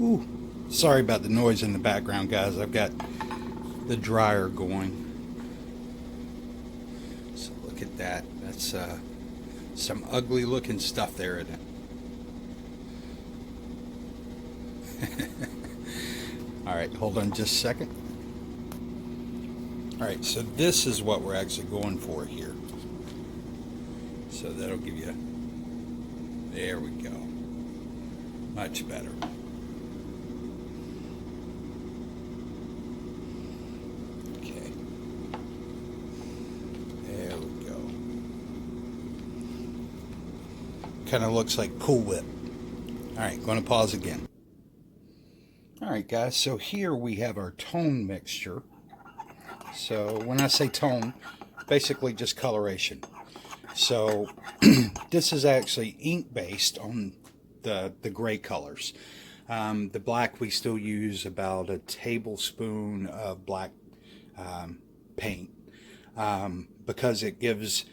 Ooh, sorry about the noise in the background, guys. I've got the dryer going. So look at that. That's some ugly looking stuff there, isn't it? All right, hold on just a second. All right, so this is what we're actually going for here. So that'll give you, there we go. Much better. Okay. There we go. Kind of looks like Cool Whip. All right, going to pause again. All right, guys, so here we have our tone mixture. So when I say tone, basically just coloration. So this is actually ink based on the gray colors. The black, we still use about a tablespoon of black paint because it gives,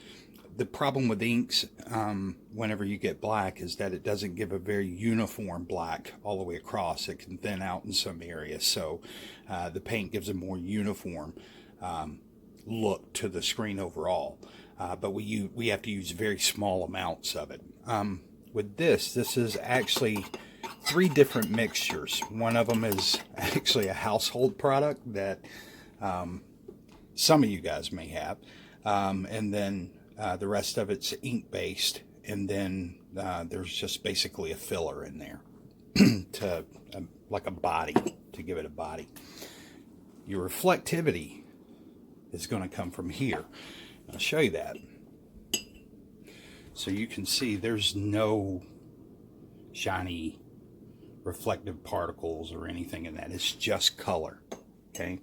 the problem with inks whenever you get black is that it doesn't give a very uniform black all the way across. It can thin out in some areas. So the paint gives a more uniform look to the screen overall. But we have to use very small amounts of it. With this is actually 3 different mixtures. One of them is actually a household product that some of you guys may have. And then the rest of it's ink based. And then there's just basically a filler in there to like a body, to give it a body. Your reflectivity is going to come from here. I'll show you that. So you can see there's no shiny reflective particles or anything in that. It's just color. Okay.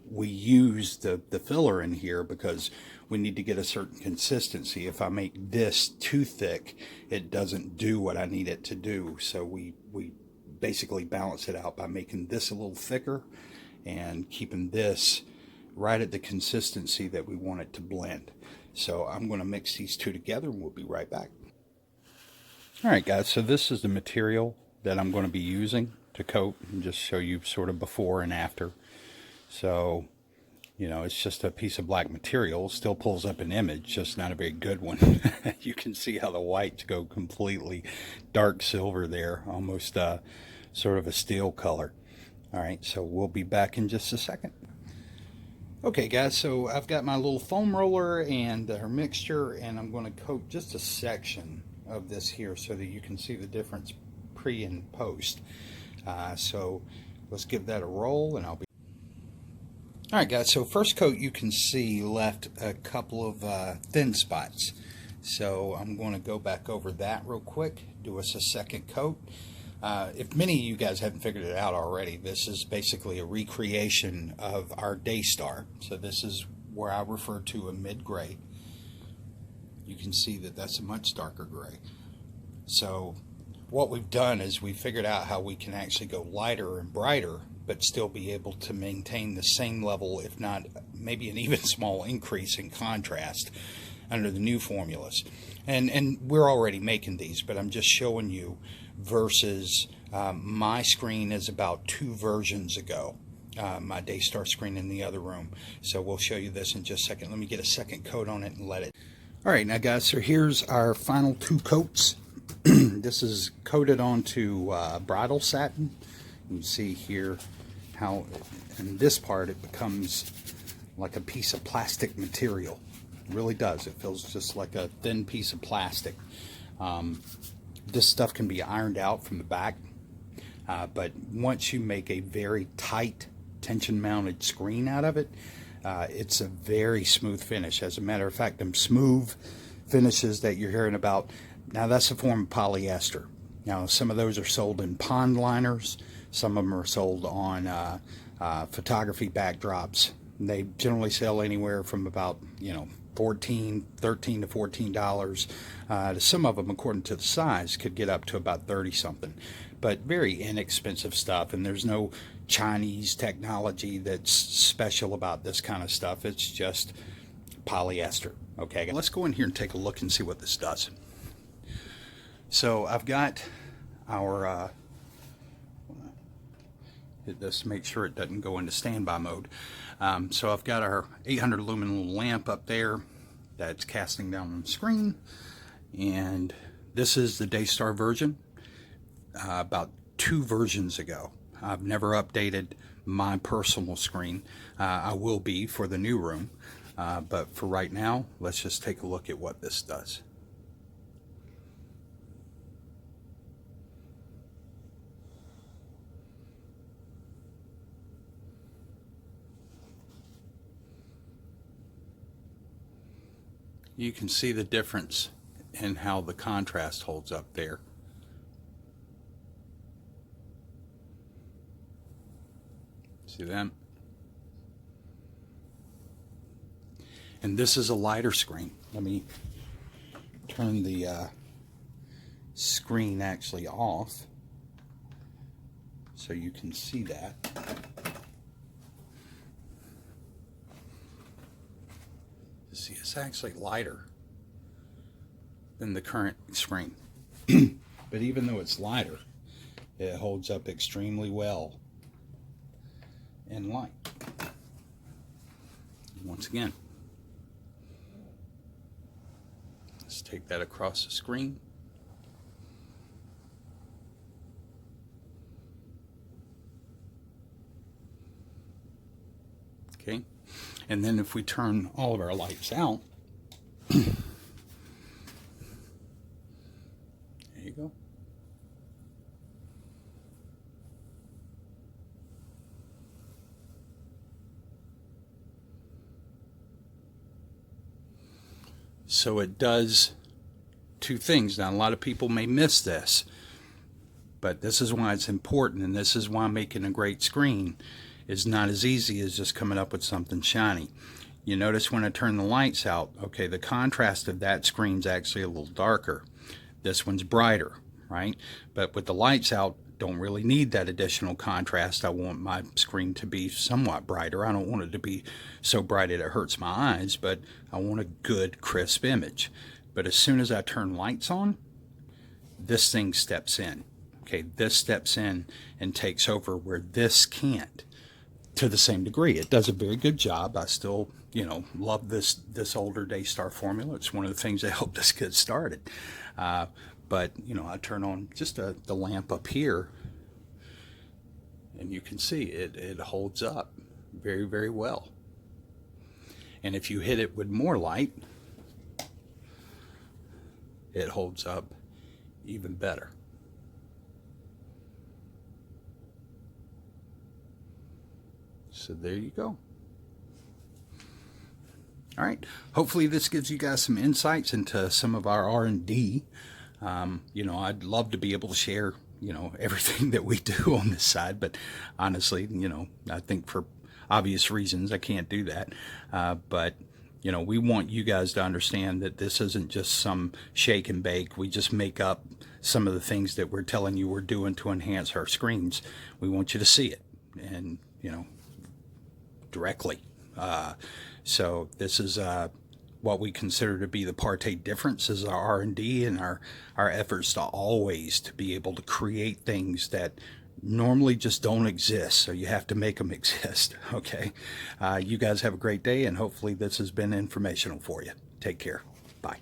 We use the filler in here because we need to get a certain consistency. If I make this too thick, it doesn't do what I need it to do. So we basically balance it out by making this a little thicker and keeping this right at the consistency that we want it to blend. So I'm going to mix these two together and we'll be right back. All right, guys, so this is the material that I'm going to be using to coat and just show you sort of before and after. So, you know, it's just a piece of black material, still pulls up an image, just not a very good one. You can see how the whites go completely dark silver there, almost sort of a steel color. All right, so we'll be back in just a second. Okay, guys, so I've got my little foam roller and our mixture, and I'm going to coat just a section of this here so that you can see the difference pre and post. So let's give that a roll and I'll be... Alright, guys, so first coat you can see left a couple of thin spots. So I'm going to go back over that real quick, do us a second coat. If many of you guys haven't figured it out already, this is basically a recreation of our Daystar. So this is where I refer to a mid-gray. You can see that that's a much darker gray. So what we've done is we figured out how we can actually go lighter and brighter, but still be able to maintain the same level, if not maybe an even small increase in contrast under the new formulas. And we're already making these, but I'm just showing you versus my screen is about 2 versions ago. My Daystar screen in the other room. So we'll show you this in just a second. Let me get a second coat on it and let it. Alright, now guys, so here's our final 2 coats. This is coated onto bridal satin. You can see here how in this part it becomes like a piece of plastic material. It really does. It feels just like a thin piece of plastic. This stuff can be ironed out from the back, but once you make a very tight tension mounted screen out of it, it's a very smooth finish. As a matter of fact, them smooth finishes that you're hearing about, now that's a form of polyester. Now some of those are sold in pond liners, some of them are sold on photography backdrops. They generally sell anywhere from about, you know, $13 to $14. Some of them, according to the size, could get up to about 30 something. But very inexpensive stuff, and there's no Chinese technology that's special about this kind of stuff. It's just polyester. Okay, let's go in here and take a look and see what this does. So I've got our Just to make sure it doesn't go into standby mode. So I've got our 800 lumen lamp up there that's casting down on the screen, and this is the Daystar version. About 2 versions ago, I've never updated my personal screen. I will be for the new room, but for right now, let's just take a look at what this does. You can see the difference in how the contrast holds up there. See that? And this is a lighter screen. Let me turn the screen actually off so you can see that. See, it's actually lighter than the current screen. But even though it's lighter, it holds up extremely well in light. Once again, let's take that across the screen. Okay. And then if we turn all of our lights out, there you go. So it does 2 things. Now, a lot of people may miss this, but this is why it's important, and this is why making a great screen is not as easy as just coming up with something shiny. You notice when I turn the lights out, okay, the contrast of that screen's actually a little darker. This one's brighter, right? But with the lights out, don't really need that additional contrast. I want my screen to be somewhat brighter. I don't want it to be so bright that it hurts my eyes, but I want a good, crisp image. But as soon as I turn lights on, this thing steps in. Okay, this steps in and takes over where this can't. To the same degree, it does a very good job. I still, love this older Daystar formula. It's one of the things that helped us get started. But I turn on just the lamp up here, and you can see it holds up very, very well. And if you hit it with more light, it holds up even better. So there you go. All right. Hopefully this gives you guys some insights into some of our R&D. I'd love to be able to share, everything that we do on this side, but honestly, I think for obvious reasons, I can't do that. But we want you guys to understand that this isn't just some shake and bake. We just make up some of the things that we're telling you we're doing to enhance our screens. We want you to see it and, directly. So this is what we consider to be the ParTay difference is our R&D and our efforts to always to be able to create things that normally just don't exist. So you have to make them exist. Okay. You guys have a great day, and hopefully this has been informational for you. Take care. Bye.